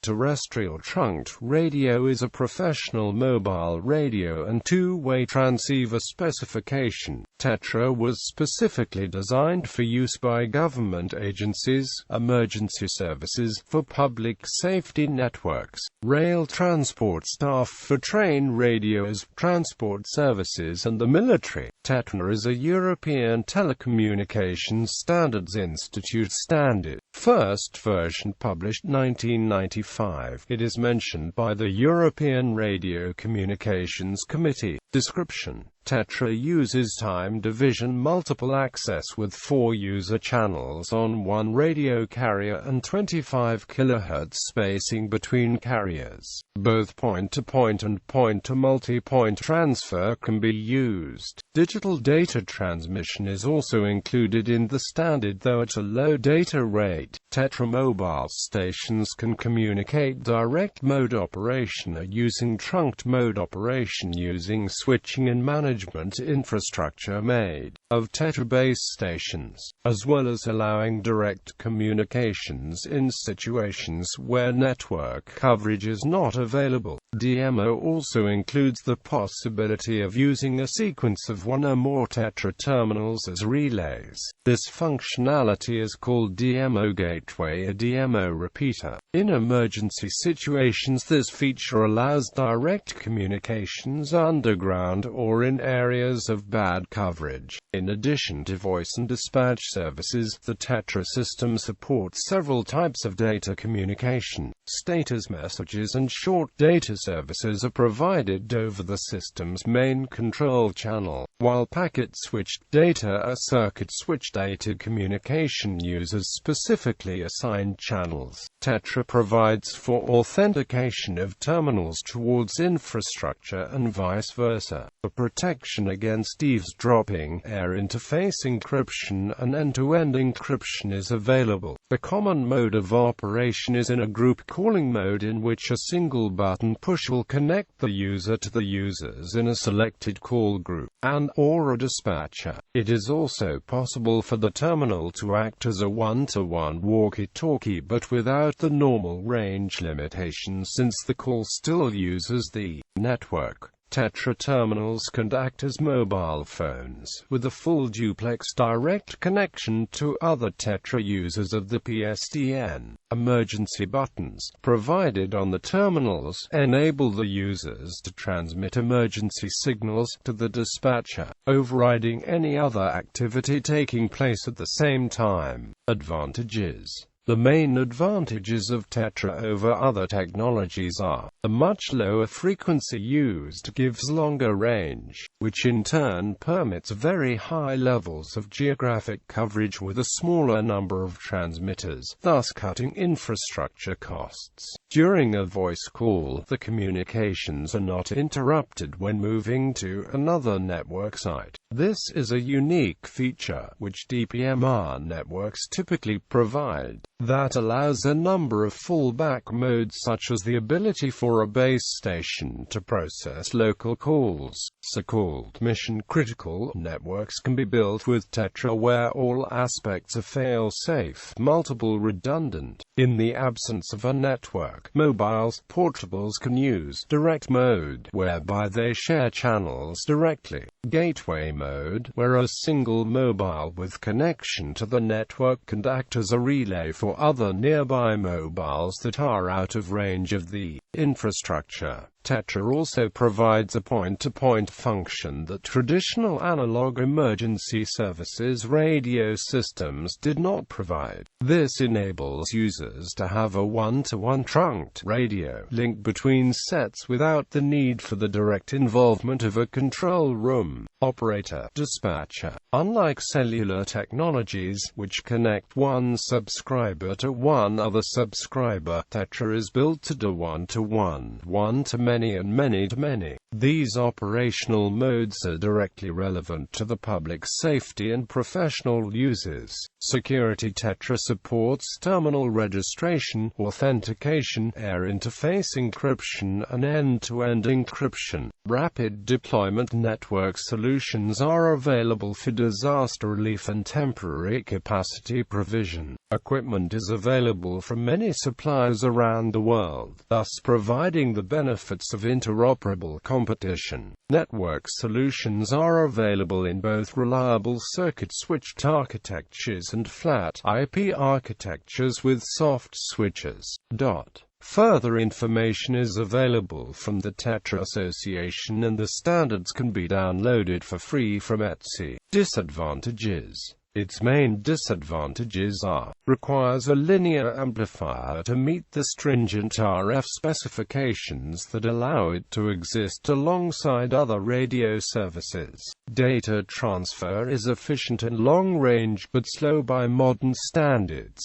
Terrestrial Trunked Radio is a professional mobile radio and two-way transceiver specification. TETRA was specifically designed for use by government agencies, emergency services, for public safety networks, rail transport staff, for train radios, transport services, and the military. TETRA is a European Telecommunications Standards Institute standard. First version published 1995. It is mentioned by the European Radiocommunications Committee. Description: TETRA uses time division multiple access with 4 user channels on one radio carrier and 25 kHz spacing between carriers. Both point-to-point and point-to-multipoint transfer can be used. Digital data transmission is also included in the standard, though at a low data rate. TETRA mobile stations can communicate direct mode operation or using trunked mode operation using switching and management infrastructure made of TETRA base stations, as well as allowing direct communications in situations where network coverage is not available. DMO also includes the possibility of using a sequence of one or more TETRA terminals as relays. This functionality is called DMO gateway or DMO repeater. In emergency situations, this feature allows direct communications underground or in areas of bad coverage. In addition to voice and dispatch services, the TETRA system supports several types of data communication. Status messages and short data services are provided over the system's main control channel, while packet-switched data or circuit-switched data communication uses specifically assigned channels. TETRA provides for authentication of terminals towards infrastructure and vice versa. For protection against eavesdropping, air interface encryption and end-to-end encryption is available. The common mode of operation is in a group calling mode, in which a single button push will connect the user to the users in a selected call group, and/or a dispatcher. It is also possible for the terminal to act as a one-to-one walkie-talkie, but without the normal range limitation, since the call still uses the network. TETRA terminals can act as mobile phones, with a full duplex direct connection to other TETRA users of the PSTN. Emergency buttons, provided on the terminals, enable the users to transmit emergency signals to the dispatcher, overriding any other activity taking place at the same time. Advantages: the main advantages of TETRA over other technologies are: the much lower frequency used gives longer range, which in turn permits very high levels of geographic coverage with a smaller number of transmitters, thus cutting infrastructure costs. During a voice call, the communications are not interrupted when moving to another network site. This is a unique feature, which DPMR networks typically provide, that allows a number of fallback modes, such as the ability for a base station to process local calls. So-called mission-critical networks can be built with TETRA, where all aspects are fail-safe, multiple redundant. In the absence of a network, mobiles, portables can use direct mode, whereby they share channels directly. Gateway mode, where a single mobile with connection to the network can act as a relay for other nearby mobiles that are out of range of the infrastructure. TETRA also provides a point-to-point function that traditional analog emergency services radio systems did not provide. This enables users to have a one-to-one trunked radio link between sets without the need for the direct involvement of a control room operator dispatcher. Unlike cellular technologies, which connect one subscriber to one other subscriber, TETRA is built to do one-to-one one-to-one, one-to-many and many-to-many. These operational modes are directly relevant to the public safety and professional uses. Security TETRA supports terminal registration, authentication, air interface encryption, and end-to-end encryption. Rapid deployment network solutions are available for disaster relief and temporary capacity provision. Equipment is available from many suppliers around the world, thus providing the benefits of interoperable competition. Network solutions are available in both reliable circuit-switched architectures and flat IP architectures with soft switches. Further information is available from the TETRA Association, and the standards can be downloaded for free from Etsy. Disadvantages. Its main disadvantages are: requires a linear amplifier to meet the stringent RF specifications that allow it to exist alongside other radio services. Data transfer is efficient and long-range, but slow by modern standards.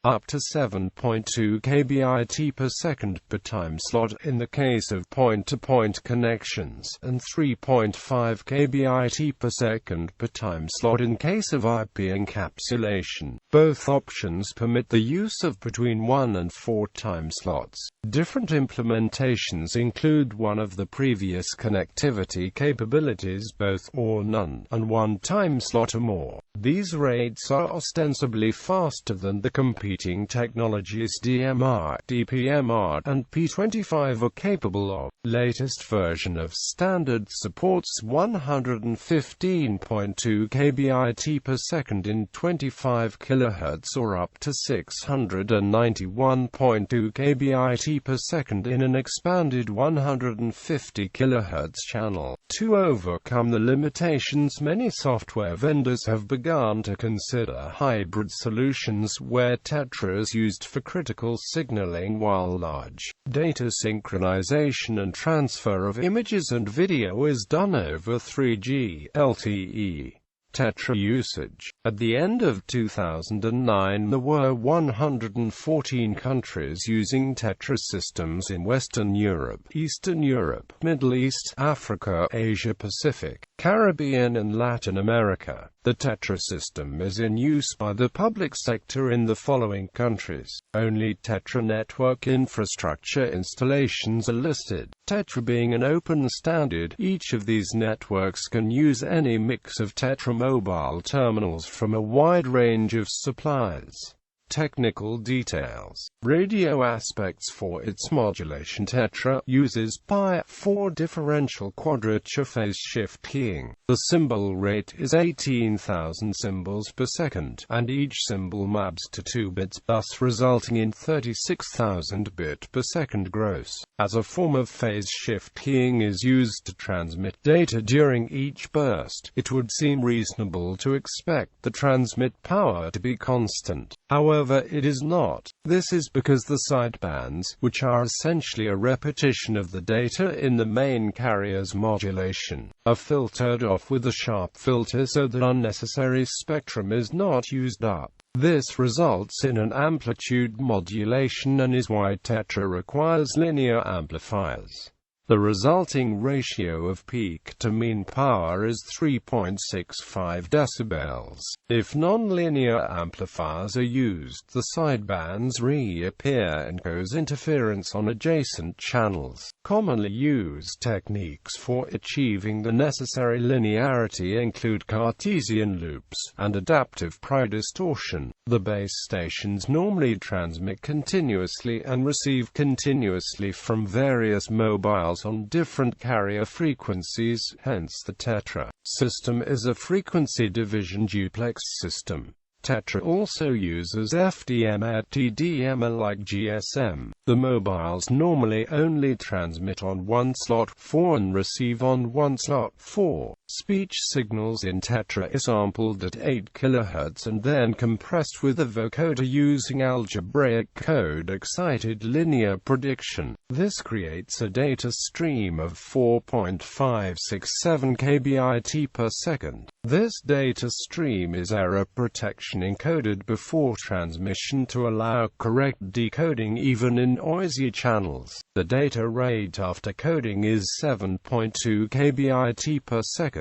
Up to 7.2 kbit per second per time slot in the case of point-to-point connections, and 3.5 kbit per second per time slot in case of IP encapsulation. Both options permit the use of between 1 and 4 time slots. Different implementations include one of the previous connectivity capabilities, both or none, and 1 time slot or more. These rates are ostensibly faster than the competing technologies DMR, DPMR, and P25 are capable of. Latest version of standard supports 115.2 kbit per second in 25 kHz or up to 691.2 kbit per second in an expanded 150 kHz channel. To overcome the limitations, many software vendors have begun to consider hybrid solutions where TETRA is used for critical signaling while large data synchronization and transfer of images and video is done over 3G LTE. TETRA usage. At the end of 2009, there were 114 countries using TETRA systems in Western Europe, Eastern Europe, Middle East, Africa, Asia Pacific, Caribbean and Latin America. The TETRA system is in use by the public sector in the following countries. Only TETRA network infrastructure installations are listed. TETRA being an open standard, each of these networks can use any mix of TETRA mobile terminals from a wide range of suppliers. Technical details. Radio aspects. For its modulation, TETRA uses pi-4 differential quadrature phase shift keying. The symbol rate is 18,000 symbols per second, and each symbol maps to 2 bits, thus resulting in 36,000 bit per second gross. As a form of phase shift keying is used to transmit data during each burst, it would seem reasonable to expect the transmit power to be constant. However, it is not. This is because the sidebands, which are essentially a repetition of the data in the main carrier's modulation, are filtered off with a sharp filter so that unnecessary spectrum is not used up. This results in an amplitude modulation and is why TETRA requires linear amplifiers. The resulting ratio of peak to mean power is 3.65 decibels. If nonlinear amplifiers are used, the sidebands reappear and cause interference on adjacent channels. Commonly used techniques for achieving the necessary linearity include Cartesian loops and adaptive distortion. The base stations normally transmit continuously and receive continuously from various mobiles on different carrier frequencies, hence the TETRA system is a frequency division duplex system. TETRA also uses FDM at TDM like GSM. The mobiles normally only transmit on one slot 4 and receive on one slot 4. Speech signals in TETRA are sampled at 8 kHz and then compressed with a vocoder using algebraic code-excited linear prediction. This creates a data stream of 4.567 kbit per second. This data stream is error protection encoded before transmission to allow correct decoding even in noisy channels. The data rate after coding is 7.2 kbit per second.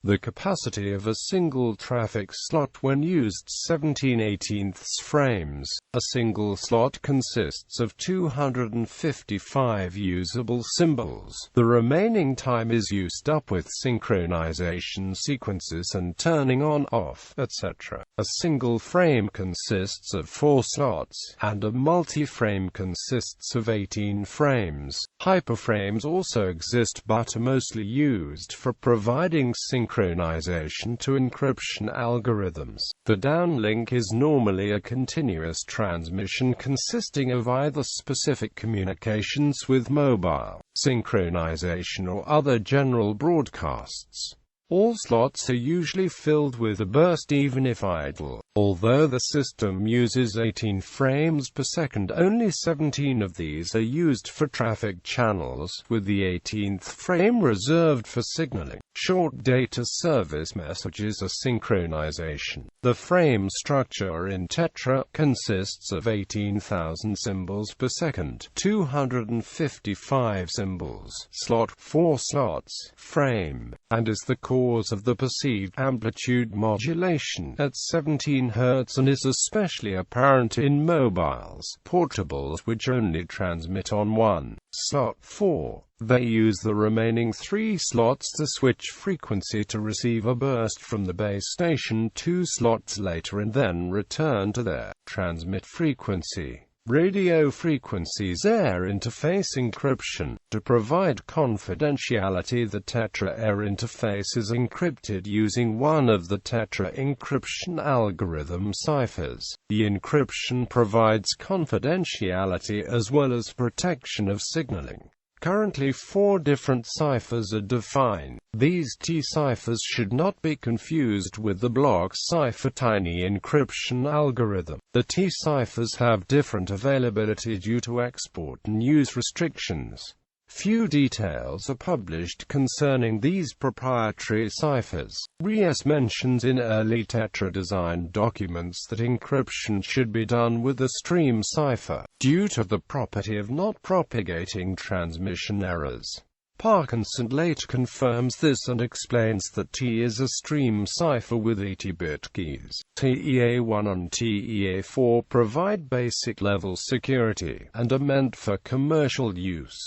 The capacity of a single traffic slot when used 17/18 frames. A single slot consists of 255 usable symbols. The remaining time is used up with synchronization sequences and turning on, off, etc. A single frame consists of 4 slots, and a multi-frame consists of 18 frames. Hyperframes also exist but are mostly used for providing synchronization to encryption algorithms. The downlink is normally a continuous transmission consisting of either specific communications with mobile, synchronization or other general broadcasts. All slots are usually filled with a burst even if idle. Although the system uses 18 frames per second, only 17 of these are used for traffic channels, with the 18th frame reserved for signaling. Short data service messages are synchronization. The frame structure in TETRA consists of 18,000 symbols per second, 255 symbols, slot, 4 slots, frame, and is the cause of the perceived amplitude modulation at 17 Hz and is especially apparent in mobiles, portables which only transmit on one slot 4. They use the remaining 3 slots to switch frequency to receive a burst from the base station 2 slots later and then return to their transmit frequency. Radio frequencies air interface encryption. To provide confidentiality, the TETRA air interface is encrypted using one of the TETRA encryption algorithm ciphers. The encryption provides confidentiality as well as protection of signaling. Currently 4 different ciphers are defined. These T ciphers should not be confused with the block cipher tiny encryption algorithm. The T ciphers have different availability due to export and use restrictions. Few details are published concerning these proprietary ciphers. RES mentions in early TETRA design documents that encryption should be done with a stream cipher, due to the property of not propagating transmission errors. Parkinson later confirms this and explains that T is a stream cipher with 80-bit keys. TEA1 and TEA4 provide basic-level security, and are meant for commercial use.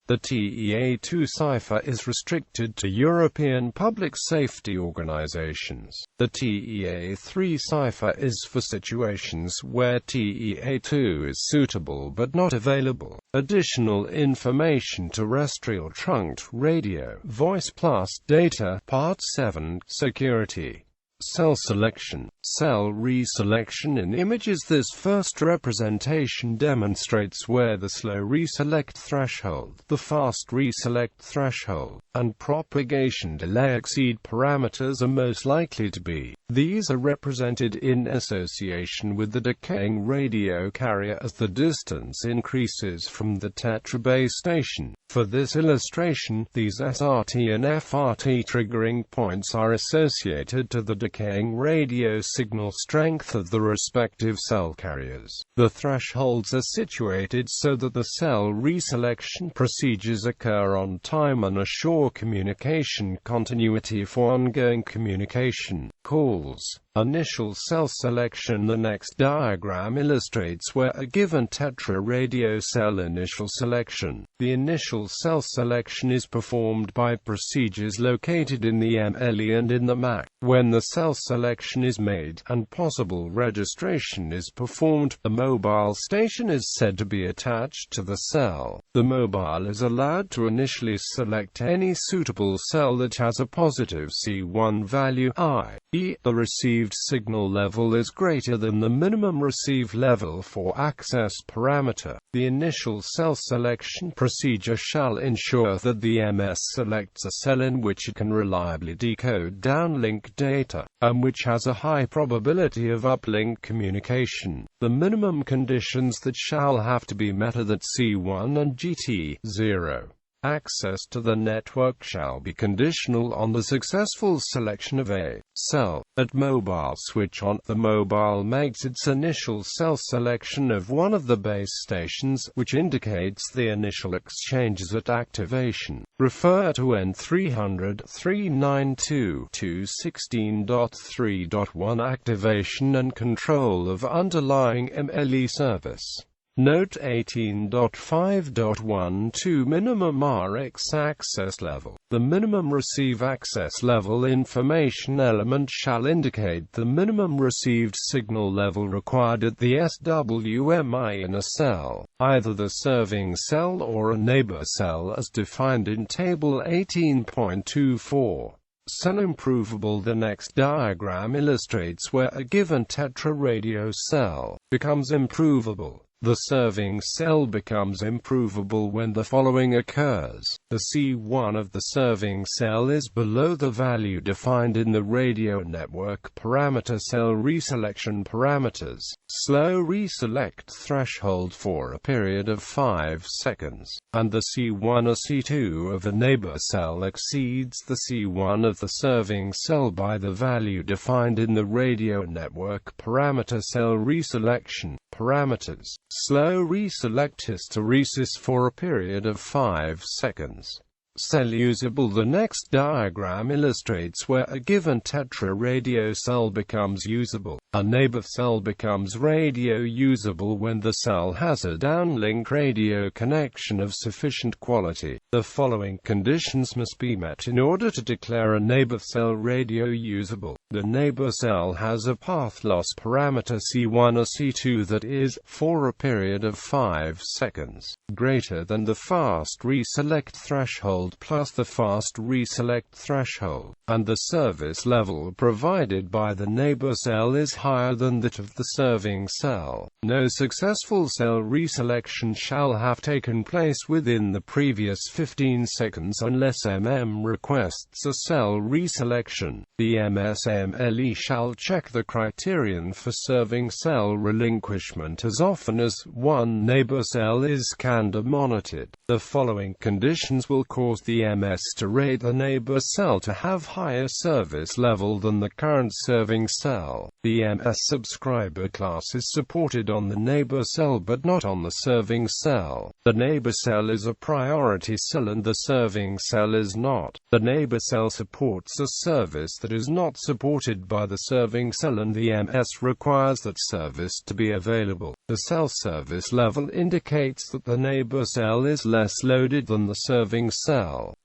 The TEA2 cipher is restricted to European public safety organizations. The TEA3 cipher is for situations where TEA2 is suitable but not available. Additional information: Terrestrial Trunked Radio, Voice plus Data, Part 7, Security. Cell selection. Cell reselection in images. This first representation demonstrates where the slow reselect threshold, the fast reselect threshold, and propagation delay exceed parameters are most likely to be. These are represented in association with the decaying radio carrier as the distance increases from the TETRA base station. For this illustration, these SRT and FRT triggering points are associated to the decaying radio signal strength of the respective cell carriers. The thresholds are situated so that the cell reselection procedures occur on time and assure communication continuity for ongoing communication calls. Initial cell selection. The next diagram illustrates where a given TETRA radio cell initial selection. The initial cell selection is performed by procedures located in the MLE and in the MAC. When the cell selection is made, and possible registration is performed, a mobile station is said to be attached to the cell. The mobile is allowed to initially select any suitable cell that has a positive C1 value, i. The received signal level is greater than the minimum receive level for access parameter. The initial cell selection procedure shall ensure that the MS selects a cell in which it can reliably decode downlink data, and which has a high probability of uplink communication. The minimum conditions that shall have to be met are that C1 and GT0. Access to the network shall be conditional on the successful selection of a cell. At mobile switch on, the mobile makes its initial cell selection of one of the base stations, which indicates the initial exchanges at activation. Refer to N300-392-216.3.1 Activation and control of underlying MLE service. Note 18.5.12 Minimum RX access level. The minimum receive access level information element shall indicate the minimum received signal level required at the SWMI in a cell, either the serving cell or a neighbor cell as defined in Table 18.24. Cell improvable. The next diagram illustrates where a given TETRA radio cell becomes improvable. The serving cell becomes improvable when the following occurs. The C1 of the serving cell is below the value defined in the radio network parameter cell reselection parameters. Slow reselect threshold for a period of 5 seconds. And the C1 or C2 of the neighbor cell exceeds the C1 of the serving cell by the value defined in the radio network parameter cell reselection parameters. Slow reselect hysteresis for a period of 5 seconds. Cell usable. The next diagram illustrates where a given TETRA radio cell becomes usable. A neighbor cell becomes radio usable when the cell has a downlink radio connection of sufficient quality. The following conditions must be met in order to declare a neighbor cell radio usable. The neighbor cell has a path loss parameter C1 or C2 that is, for a period of 5 seconds, greater than the fast reselect threshold plus the fast reselect threshold, and the service level provided by the neighbor cell is higher than that of the serving cell. No successful cell reselection shall have taken place within the previous 15 seconds unless requests a cell reselection. The MSMLE shall check the criterion for serving cell relinquishment as often as one neighbor cell is CANDA monitored. The following conditions will cause the MS to rate the neighbor cell to have higher service level than the current serving cell. The MS subscriber class is supported on the neighbor cell but not on the serving cell. The neighbor cell is a priority cell and the serving cell is not. The neighbor cell supports a service that is not supported by the serving cell and the MS requires that service to be available. The cell service level indicates that the neighbor cell is less loaded than the serving cell.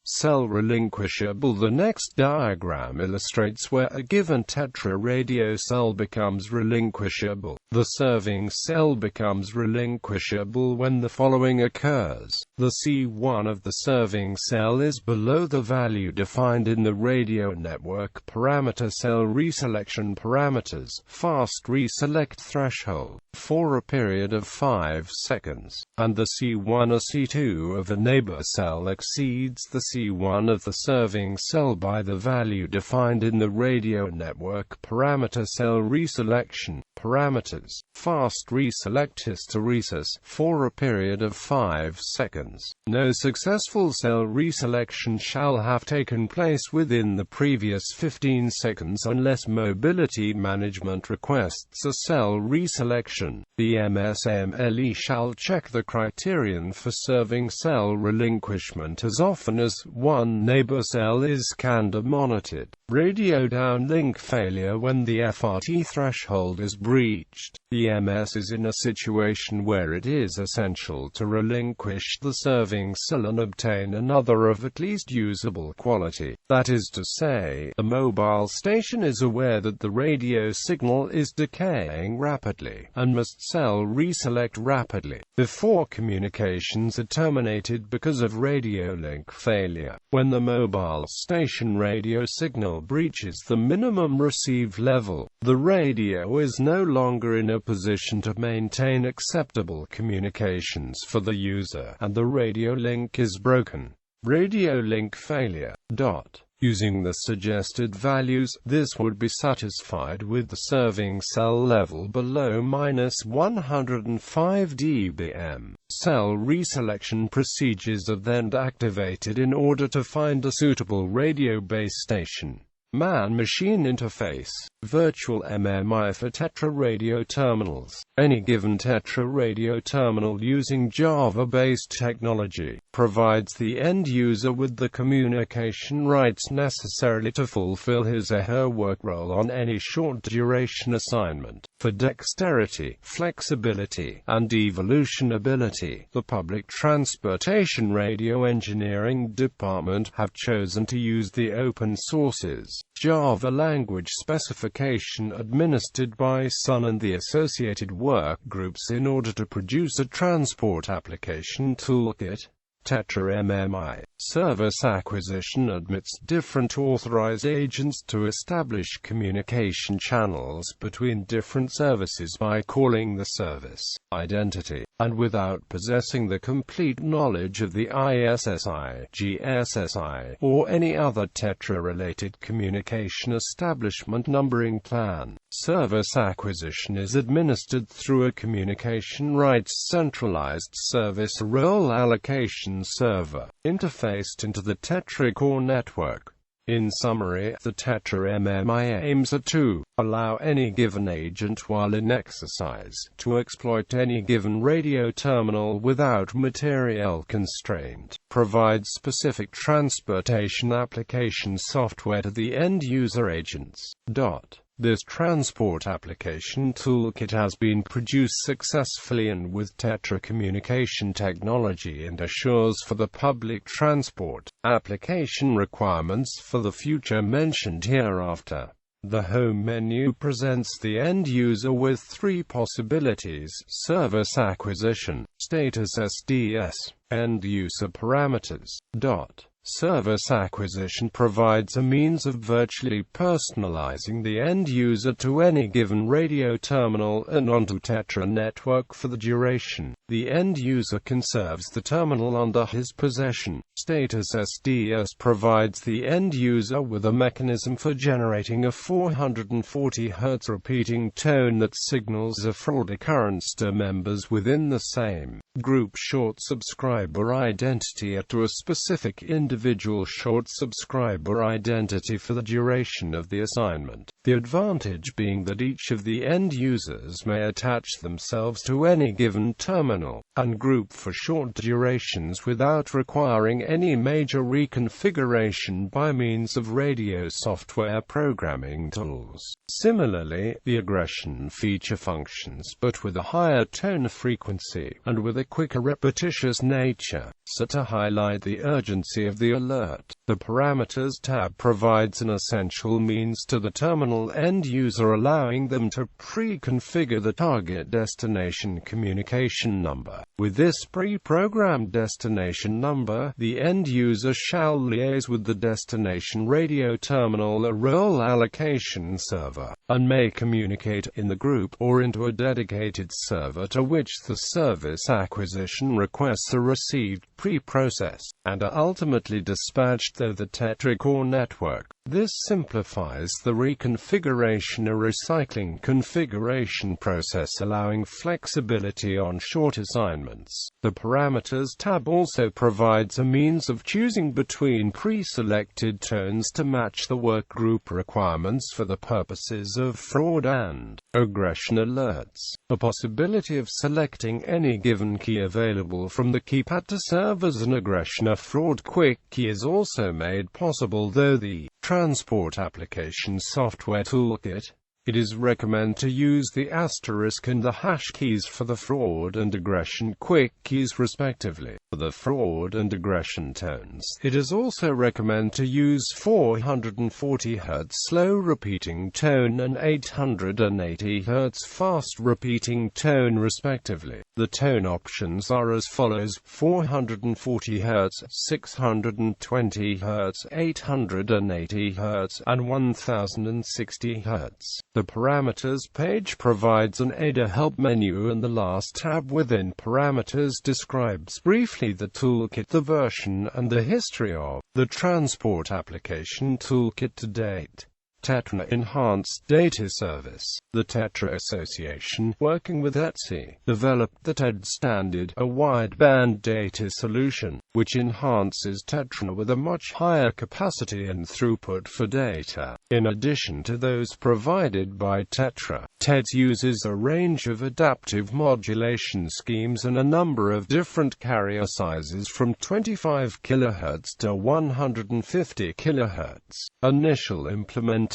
Cell relinquishable. The next diagram illustrates where a given TETRA radio cell becomes relinquishable. The serving cell becomes relinquishable when the following occurs. The C1 of the serving cell is below the value defined in the radio network parameter cell reselection parameters, fast reselect threshold, for a period of 5 seconds, and the C1 or C2 of the neighbor cell exceeds the C1 of the serving cell by the value defined in the radio network parameter cell reselection parameters, fast reselect hysteresis, for a period of 5 seconds. No successful cell reselection shall have taken place within the previous 15 seconds unless mobility management requests a cell reselection. The MSMLE shall check the criterion for serving cell relinquishment as often as one neighbor cell is CANDA monitored. Radio downlink failure. When the FRT threshold is breached, The MS is in a situation where it is essential to relinquish the serving cell and obtain another of at least usable quality. That is to say, the mobile station is aware that the radio signal is decaying rapidly, and must cell reselect rapidly, before communications are terminated because of radio link failure. When the mobile station radio signal breaches the minimum received level, the radio is no longer in a position to maintain acceptable communications for the user, and the radio link is broken. Radio link failure. Using the suggested values, this would be satisfied with the serving cell level below -105 dBm. Cell reselection procedures are then activated in order to find a suitable radio base station. Man-machine interface. Virtual MMI for TETRA radio terminals. Any given TETRA radio terminal using Java-based technology provides the end user with the communication rights necessary to fulfill his or her work role on any short-duration assignment. For dexterity, flexibility, and evolutionability, the Public Transportation Radio Engineering Department have chosen to use the open sources Java language specification administered by Sun and the associated work groups in order to produce a transport application toolkit. TETRA MMI service acquisition admits different authorized agents to establish communication channels between different services by calling the service identity, and without possessing the complete knowledge of the ISSI, GSSI, or any other TETRA-related communication establishment numbering plan. Service acquisition is administered through a communication rights centralized service role allocation server, interfaced into the TETRA core network. In summary, the TETRA MMI aims at to allow any given agent while in exercise to exploit any given radio terminal without material constraint, provide specific transportation application software to the end-user agents. This transport application toolkit has been produced successfully and with TETRA communication technology and assures for the public transport application requirements for the future mentioned hereafter. The home menu presents the end user with three possibilities: service acquisition, status SDS, end user parameters. Service acquisition provides a means of virtually personalizing the end user to any given radio terminal and onto TETRA network for the duration the end user conserves the terminal under his possession. Status SDS provides the end user with a mechanism for generating a 440 Hz repeating tone that signals a fraud occurrence to members within the same group short subscriber identity or to a specific individual short subscriber identity for the duration of the assignment. The advantage being that each of the end users may attach themselves to any given terminal and group for short durations without requiring any major reconfiguration by means of radio software programming tools. Similarly, the aggression feature functions but with a higher tone frequency and with a quicker repetitious nature, so to highlight the urgency of the alert. The Parameters tab provides an essential means to the terminal end user, allowing them to pre-configure the target destination communication number. With this pre-programmed destination number, the end user shall liaise with the destination radio terminal or role allocation server, and may communicate in the group or into a dedicated server to which the service acquisition requests are received, pre-processed, and are ultimately dispatched through the TETRA core network. This simplifies the reconfiguration or recycling configuration process, allowing flexibility on short assignments. The Parameters tab also provides a means of choosing between pre-selected tones to match the workgroup requirements for the purposes of fraud and aggression alerts. The possibility of selecting any given key available from the keypad to serve as an aggression or fraud quick key is also made possible, though the Transport Application Software Toolkit It is recommended to use the asterisk and the hash keys for the forward and aggression quick keys respectively. For the forward and aggression tones, it is also recommended to use 440 Hz slow repeating tone and 880 Hz fast repeating tone respectively. The tone options are as follows: 440 Hz, 620 Hz, 880 Hz, and 1060 Hz. The parameters page provides an ADA help menu, and the last tab within parameters describes briefly the toolkit, the version, and the history of the transport application toolkit to date. TETRA Enhanced Data Service. The TETRA Association, working with ETSI, developed the TED standard, a wideband data solution, which enhances TETRA with a much higher capacity and throughput for data. In addition to those provided by TETRA, TED uses a range of adaptive modulation schemes and a number of different carrier sizes from 25 kHz to 150 kHz. Initial implementations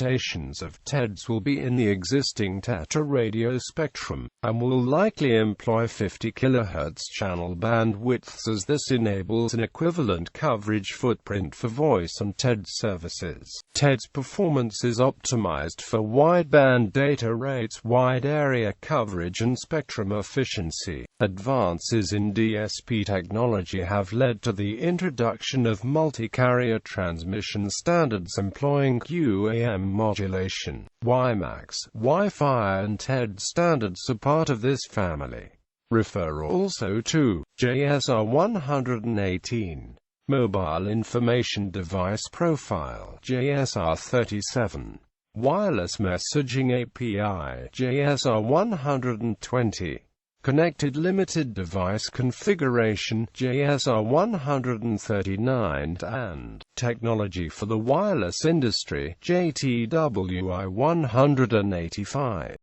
of TEDs will be in the existing TETRA radio spectrum, and will likely employ 50 kHz channel bandwidths, as this enables an equivalent coverage footprint for voice and TED services. TED's performance is optimized for wideband data rates, wide area coverage, and spectrum efficiency. Advances in DSP technology have led to the introduction of multi-carrier transmission standards employing QAM modulation. WiMAX, Wi-Fi, and TED standards are part of this family. Refer also to JSR 118. Mobile Information Device Profile, JSR 37. Wireless Messaging API, JSR 120. Connected Limited Device Configuration, JSR 139, and Technology for the Wireless Industry, JTWI 185.